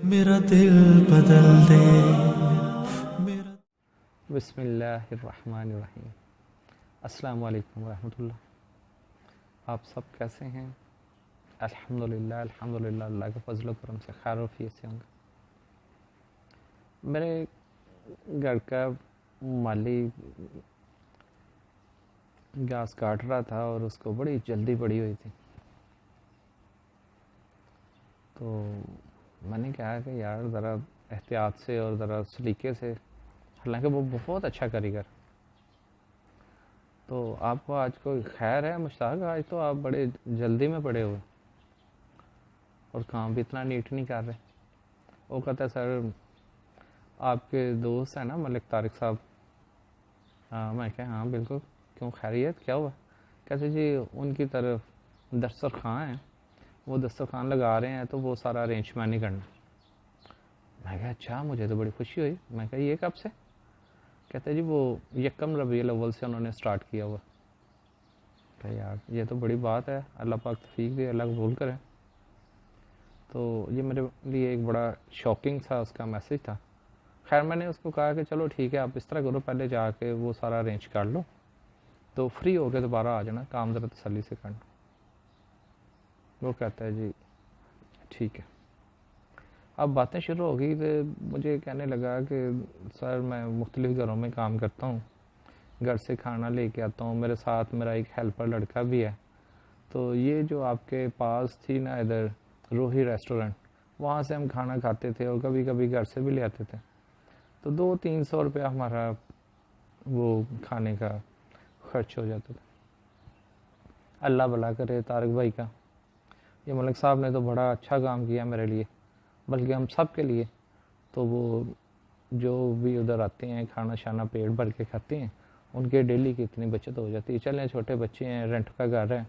मेरा दिल बदल दे मेरा। बिस्मिल्लाहिर्रहमानिर्रहीम। अस्सलाम वालेकुम रहमतुल्लाह। आप सब कैसे हैं? अल्हम्दुलिल्लाह अल्हम्दुलिल्लाह, अल्लाह के फजल करम से खैर वफ़ियत से होंगे। मेरे घर का माली घास काट रहा था और उसको बड़ी जल्दी पड़ी हुई थी, तो मैंने कहा कि यार ज़रा एहतियात से और ज़रा सलीके से, हालांकि वो बहुत अच्छा कारीगर। तो आपको आज कोई खैर है मुश्ताक? आज तो आप बड़े जल्दी में पड़े हुए और काम भी इतना नीट नहीं कर रहे। वो कहता है सर आपके दोस्त हैं ना मलिक तारिक साहब? हाँ, मैं क्या, हाँ बिल्कुल, क्यों खैरियत, क्या हुआ? कहते जी उनकी तरफ दस्तरखान है, वो दस्तरखान लगा रहे हैं तो वो सारा अरेंज मैंने करना। मैं कहा अच्छा, मुझे तो बड़ी खुशी हुई। मैं कहा ये कब से? कहते जी वो यकम रबीउल अव्वल से उन्होंने स्टार्ट किया हुआ। कहा यार ये तो बड़ी बात है, अल्लाह पाक तौफीक दे, अल्लाह कबूल करे। तो ये मेरे लिए एक बड़ा शॉकिंग सा उसका मैसेज था। खैर मैंने उसको कहा कि चलो ठीक है, आप इस तरह करो, पहले जाके वो सारा अरेंज कर लो, तो फ्री हो के दोबारा आ जाना, काम ज़रा तसल्ली से करना। वो कहता है जी ठीक है। अब बातें शुरू हो गई तो मुझे कहने लगा कि सर मैं मुख्तलिफ़ घरों में काम करता हूँ, घर से खाना लेके आता हूँ, मेरे साथ मेरा एक हेल्पर लड़का भी है। तो ये जो आपके पास थी ना इधर रूही रेस्टोरेंट, वहाँ से हम खाना खाते थे और कभी कभी घर से भी ले आते थे। तो 200-300 रुपया हमारा वो खाने का खर्च हो जाता था। अल्लाह भला करे तारिक भाई का, ये मलिक साहब ने तो बड़ा अच्छा काम किया मेरे लिए, बल्कि हम सब के लिए। तो वो जो भी उधर आते हैं खाना शाना पेट भर के खाते हैं, उनके डेली की इतनी बचत हो जाती है। चलें छोटे बच्चे हैं, रेंट का घर है,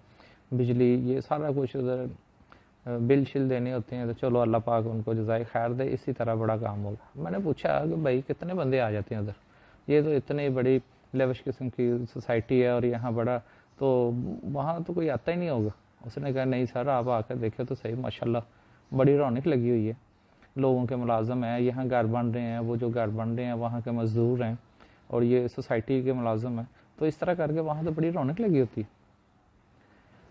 बिजली ये सारा कुछ उधर बिल शिल देने होते हैं, तो चलो अल्लाह पाक उनको जज़ाए खैर दे, इसी तरह बड़ा काम होगा। मैंने पूछा कि भाई कितने बंदे आ जाते हैं उधर? ये तो इतनी बड़ी लेविश किस्म की सोसाइटी है और यहाँ बड़ा, तो वहाँ तो कोई आता ही नहीं होगा। उसने कहा नहीं सर, आप आकर देखे तो सही, माशाल्लाह बड़ी रौनक लगी हुई है, लोगों के मुलाजम हैं, यहाँ घर बन रहे हैं, वो जो घर बन रहे हैं वहाँ के मज़दूर हैं और ये सोसाइटी के मुलाजम हैं, तो इस तरह करके वहाँ तो बड़ी रौनक लगी होती है।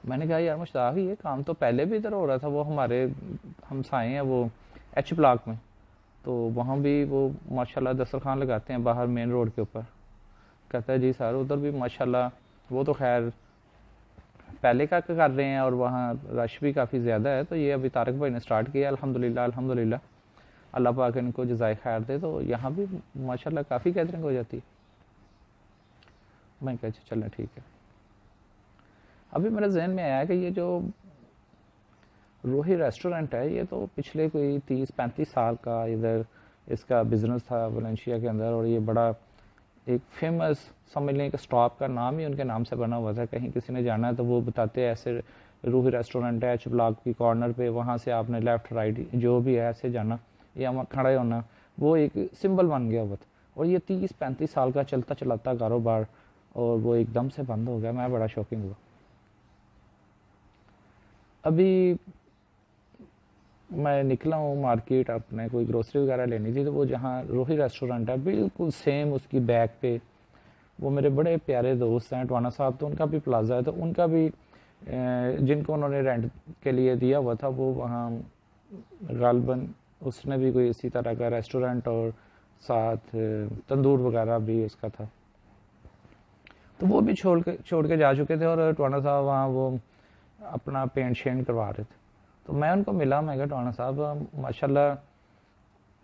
मैंने कहा यार मुश्ताक, ये काम तो पहले भी इधर हो रहा था, वो हमारे हमसाए हैं वो एच ब्लॉक में, तो वहाँ भी वो माशाल्लाह दस्तरखान लगाते हैं बाहर मेन रोड के ऊपर। कहता है जी सर उधर भी माशाल्लाह, वो तो खैर पहले का कर रहे हैं और वहाँ रश भी काफ़ी ज़्यादा है, तो ये अभी तारिक भाई ने स्टार्ट किया, अल्हम्दुलिल्लाह अल्हम्दुलिल्लाह, अल्लाह पाक इनको जज़ाए खैर दे। तो यहाँ भी माशाल्लाह काफ़ी गैदरिंग हो जाती है। मैं कहा चलें ठीक है। अभी मेरे जहन में आया कि ये जो रूही रेस्टोरेंट है, ये तो पिछले कोई 30-35 साल का इधर इसका बिज़नेस था वलेंशिया के अंदर, और ये बड़ा एक फेमस समझ लें कि स्टॉप का नाम ही उनके नाम से बना हुआ था। कहीं किसी ने जाना है तो वो बताते हैं ऐसे रूही रेस्टोरेंट है एच ब्लॉक की कॉर्नर पे, वहाँ से आपने लेफ़्ट राइट जो भी है ऐसे जाना या वहाँ खड़े होना, वो एक सिंबल बन गया हुआ था। और ये 30-35 साल का चलता चलाता कारोबार, और वो एकदम से बंद हो गया। मैं बड़ा शॉकिंग हुआ। अभी मैं निकला हूँ मार्केट, अपने कोई ग्रोसरी वगैरह लेनी थी, तो वो जहाँ रूही रेस्टोरेंट है बिल्कुल सेम उसकी बैक पे वो मेरे बड़े प्यारे दोस्त हैं टवाना साहब, तो उनका भी प्लाजा है, तो उनका भी जिनको उन्होंने रेंट के लिए दिया हुआ था, वो वहाँ गालबन उसने भी कोई इसी तरह का रेस्टोरेंट और साथ तंदूर वगैरह भी उसका था। तो वो भी छोड़ के जा चुके थे और टवाना साहब वहाँ वो अपना पेंट शेंट करवा रहे थे। तो मैं उनको मिला, मैं कहा टवाना साहब माशाल्लाह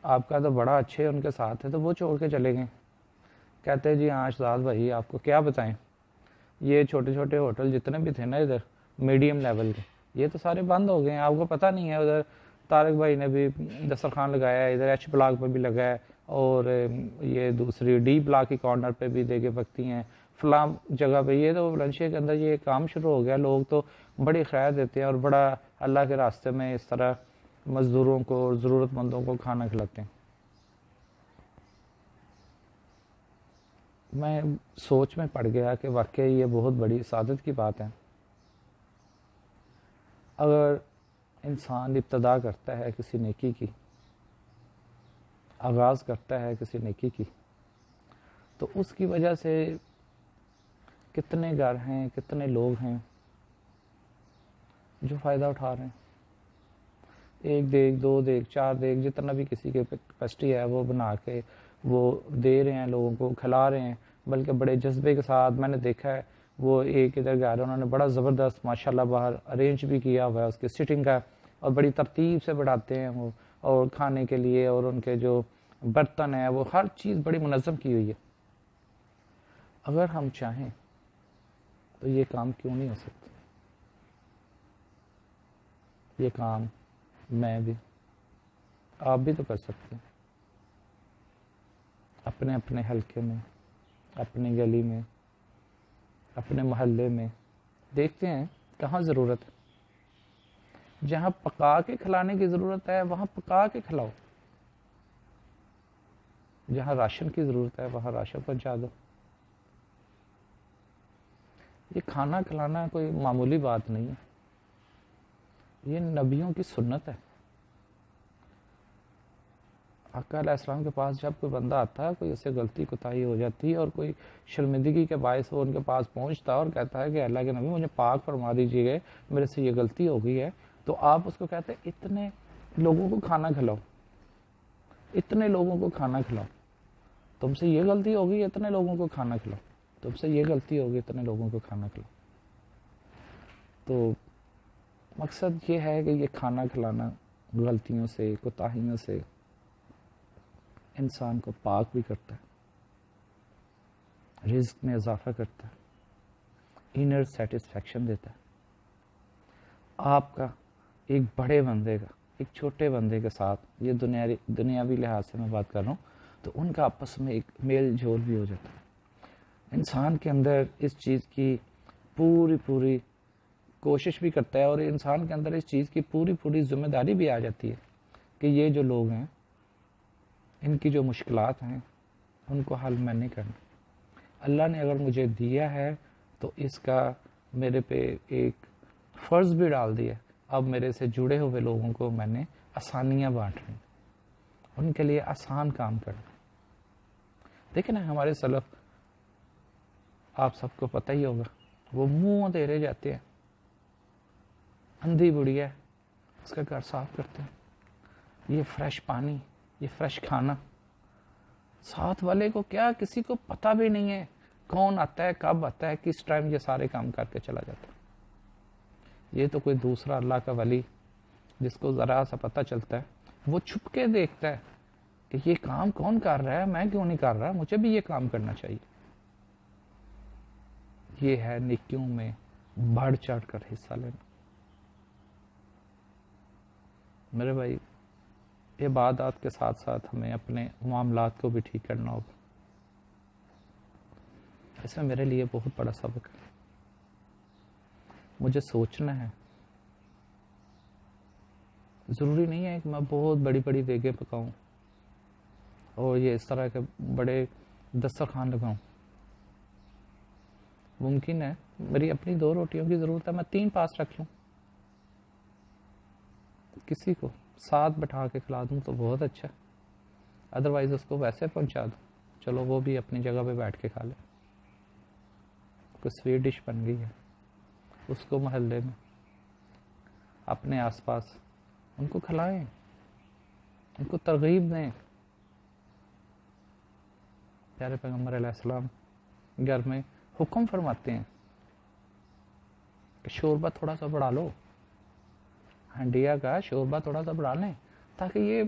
आपका तो बड़ा अच्छे उनके साथ है, तो वो छोड़ के चले गए। कहते हैं जी हाँ शहजाद भाई आपको क्या बताएं, ये छोटे छोटे होटल जितने भी थे ना इधर मीडियम लेवल के, ये तो सारे बंद हो गए हैं, आपको पता नहीं है। उधर तारिक भाई ने भी दस्तरखान लगाया है, इधर एच ब्लॉक पर भी लगा है, और ये दूसरी डी ब्लॉक की कॉर्नर पे भी देखे पकती हैं, फलाम जगह पे। ये तो वलेंशिया के अंदर ये काम शुरू हो गया, लोग तो बड़ी खैर देते हैं और बड़ा अल्लाह के रास्ते में इस तरह मज़दूरों को और ज़रूरतमंदों को खाना खिलाते हैं। मैं सोच में पड़ गया कि वाकई ये बहुत बड़ी सादत की बात है। अगर इंसान इब्तदा करता है किसी नेकी की, आगाज़ करता है किसी नेकी की, तो उसकी वजह से कितने घर हैं, कितने लोग हैं जो फ़ायदा उठा रहे हैं। 1 देग, 2 देग, 4 देग, जितना भी किसी के कैपेसिटी है वो बना के वो दे रहे हैं, लोगों को खिला रहे हैं, बल्कि बड़े जज्बे के साथ। मैंने देखा है वो एक इधर घर है, उन्होंने बड़ा ज़बरदस्त माशाल्लाह बाहर अरेंज भी किया हुआ है उसकी सिटिंग का, और बड़ी तरतीब से बढ़ाते हैं वो, और खाने के लिए, और उनके जो बर्तन है वो हर चीज़ बड़ी मुनज़्ज़म की हुई है। अगर हम चाहें तो ये काम क्यों नहीं हो सकता? ये काम मैं भी, आप भी तो कर सकते हैं। अपने अपने हलके में, अपनी गली में, अपने मोहल्ले में देखते हैं कहाँ ज़रूरत है। जहाँ पका के खिलाने की ज़रूरत है वहाँ पका के खिलाओ, जहाँ राशन की ज़रूरत है वहाँ राशन पहुँचा दो। ये खाना खिलाना कोई मामूली बात नहीं है, ये नबियों की सुन्नत है। आका अलैहिस्सलाम के पास जब कोई बंदा आता है, कोई उससे गलती कोताही हो जाती है और कोई शर्मिंदगी के बायस वो उनके पास पहुंचता है और कहता है कि अल्लाह के नबी मुझे पाक फरमा दीजिए, मेरे से ये गलती हो गई है, तो आप उसको कहते हैं इतने लोगों को खाना खिलाओ, इतने लोगों को खाना खिलाओ, तुमसे ये गलती हो गई, इतने लोगों को खाना खिलाओ, तुमसे ये गलती होगी, इतने लोगों को खाना खिलाओ। तो मकसद ये है कि ये खाना खिलाना गलतियों से, कोताहियों से इंसान को पाक भी करता है, रिज़्क में इजाफा करता है, इनर सेटिस्फैक्शन देता है। आपका एक बड़े बंदे का एक छोटे बंदे के साथ, ये दुनियावी लिहाज से मैं बात कर रहा हूँ, तो उनका आपस में एक मेल जोल भी हो जाता है। इंसान के अंदर इस चीज़ की पूरी कोशिश भी करता है, और इंसान के अंदर इस चीज़ की पूरी जिम्मेदारी भी आ जाती है कि ये जो लोग हैं, इनकी जो मुश्किलात हैं उनको हल मैंने करना। अल्लाह ने अगर मुझे दिया है तो इसका मेरे पे एक फ़र्ज़ भी डाल दिया। अब मेरे से जुड़े हुए लोगों को मैंने आसानियाँ बांटनी, उनके लिए आसान काम करना। देखिए ना, हमारे सलफ़, आप सबको पता ही होगा, वो मुँह अंधेरे जाते हैं, अंधी बुढ़िया उसका घर साफ करते हैं, ये फ्रेश पानी, ये फ्रेश खाना, साथ वाले को क्या, किसी को पता भी नहीं है कौन आता है, कब आता है, किस टाइम ये सारे काम करके चला जाता है। ये तो कोई दूसरा अल्लाह का वली, जिसको ज़रा सा पता चलता है, वो छुप के देखता है कि ये काम कौन कर रहा है, मैं क्यों नहीं कर रहा, मुझे भी ये काम करना चाहिए। ये है नेकियों में बढ़ चढ़ कर हिस्सा लेना। मेरे भाई, इबादत के साथ साथ हमें अपने मामलात को भी ठीक करना होगा। इसमें मेरे लिए बहुत बड़ा सबक है। मुझे सोचना है, ज़रूरी नहीं है कि मैं बहुत बड़ी बड़ी देगें पकाऊं और ये इस तरह के बड़े दस्तरखान लगाऊं। मुमकिन है मेरी अपनी 2 रोटियों की ज़रूरत है, मैं 3 पास रख लूं, किसी को साथ बैठा के खिला दूं तो बहुत अच्छा, अदरवाइज़ उसको वैसे पहुंचा दूं, चलो वो भी अपनी जगह पे बैठ के खा ले। कोई स्वीट डिश बन गई है, उसको मोहल्ले में, अपने आसपास उनको खिलाएं, उनको तरगीब दें। प्यारे पैगम्बर अलैहिस्सलाम घर में हुक्म फरमाते हैं कि शोरबा थोड़ा सा बढ़ा लो, हंडिया का शोरबा थोड़ा सा बढ़ा लें, ताकि ये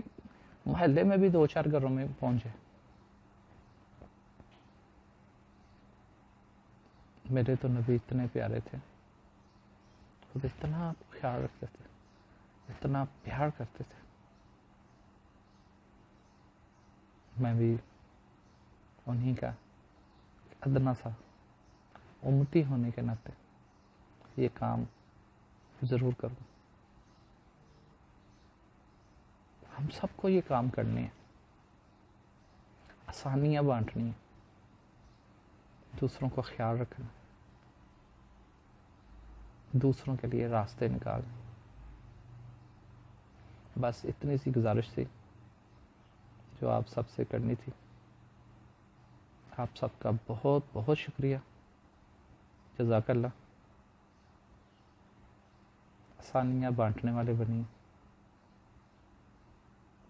मोहल्ले में भी 2-4 घरों में पहुंचे। मेरे तो नबी इतने प्यारे थे, खुद इतना ख्याल रखते थे, इतना प्यार करते थे। मैं भी उन्हीं का अदना सा उम्मती होने के नाते ये काम ज़रूर करूँ। हम सबको ये काम करने हैं, आसानियाँ बांटनी है, दूसरों को ख्याल रखना, दूसरों के लिए रास्ते निकालने। बस इतनी सी गुजारिश थी जो आप सबसे करनी थी। आप सबका बहुत बहुत शुक्रिया, जज़ाकल्लाह। आसानियाँ बांटने वाले बनिए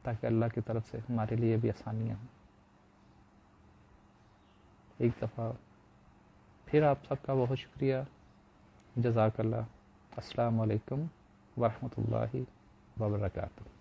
ताकि अल्लाह की तरफ से हमारे लिए भी आसानियाँ हों। एक दफ़ा फिर आप सबका बहुत शुक्रिया, जज़ाकल्लाह। अस्सलामु अलैकुम वरहमतुल्लाहि वबरकातुहू।